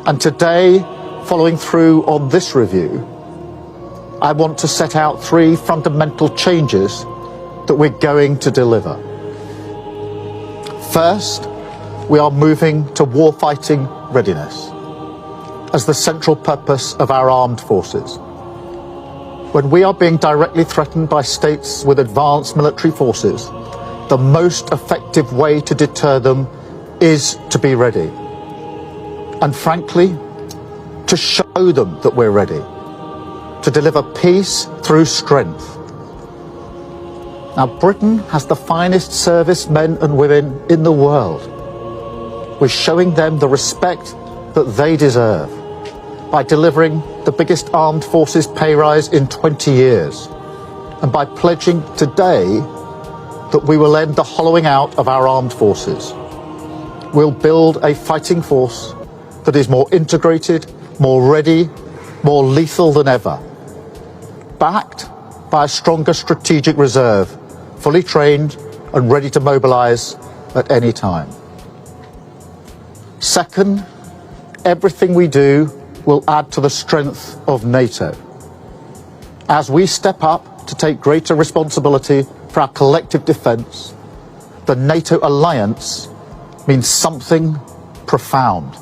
And today, following through on this review, I want to set out 3 fundamental changes that we're going to deliver. First, we are moving to warfighting readiness as the central purpose of our armed forces. When we are being directly threatened by states with advanced military forces, the most effective way to deter them is to be ready. And frankly, to show them that we're ready, to deliver peace through strength. Now, Britain has the finest servicemen and women in the world. We're showing them the respect that they deserve by delivering the biggest armed forces pay rise in 20 years, and by pledging today that we will end the hollowing out of our armed forces. We'll build a fighting force that is more integrated, more ready, more lethal than ever, backed by a stronger strategic reserve, fully trained and ready to mobilise at any time. Second, everything we do will add to the strength of NATO. As we step up to take greater responsibility for our collective defence, the NATO alliance means something profound.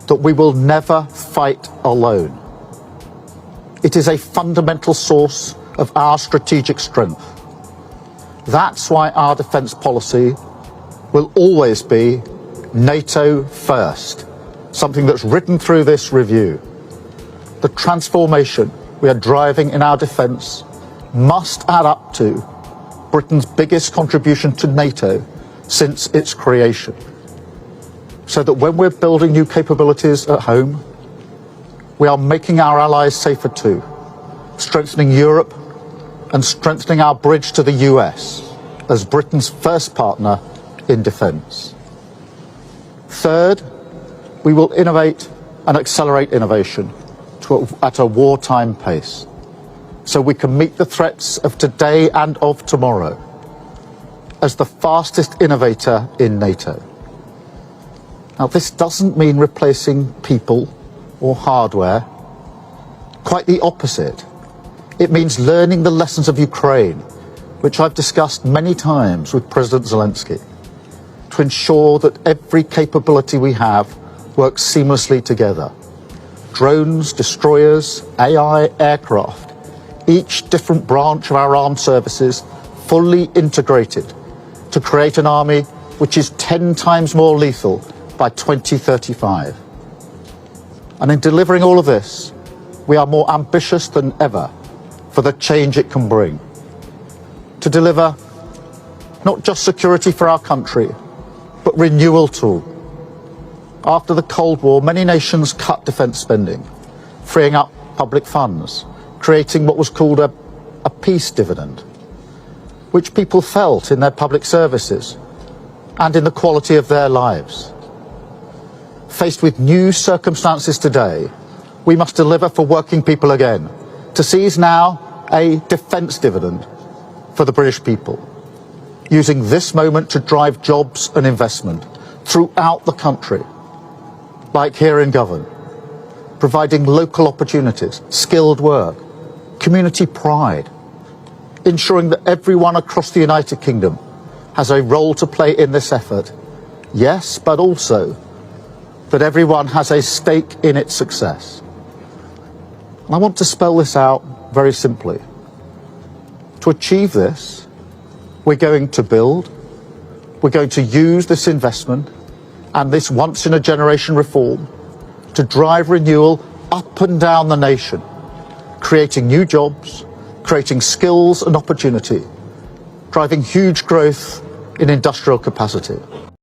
That we will never fight alone. It is a fundamental source of our strategic strength. That's why our defence policy will always be NATO first, something that's written through this review. The transformation we are driving in our defence must add up to Britain's biggest contribution to NATO since its creation, so that when we're building new capabilities at home, we are making our allies safer too, strengthening Europe and strengthening our bridge to the US as Britain's first partner in defence. Third, we will innovate and accelerate innovation at a wartime pace, so we can meet the threats of today and of tomorrow as the fastest innovator in NATO. Now, this doesn't mean replacing people or hardware. Quite the opposite. It means learning the lessons of Ukraine, which I've discussed many times with President Zelensky, to ensure that every capability we have works seamlessly together. Drones, destroyers, AI, aircraft, each different branch of our armed services fully integrated to create an army which is 10 times more lethal by 2035. And in delivering all of this, we are more ambitious than ever for the change it can bring. To deliver not just security for our country, but renewal too. After the Cold War, many nations cut defence spending, freeing up public funds, creating what was called a peace dividend, which people felt in their public services and in the quality of their lives. Faced with new circumstances today, we must deliver for working people again, to seize now a defence dividend for the British people, using this moment to drive jobs and investment throughout the country, like here in Govan, providing local opportunities, skilled work, community pride, ensuring that everyone across the United Kingdom has a role to play in this effort, yes, but also that everyone has a stake in its success. And I want to spell this out very simply. To achieve this, we're going to build, we're going to use this investment and this once-in-a-generation reform to drive renewal up and down the nation, creating new jobs, creating skills and opportunity, driving huge growth in industrial capacity.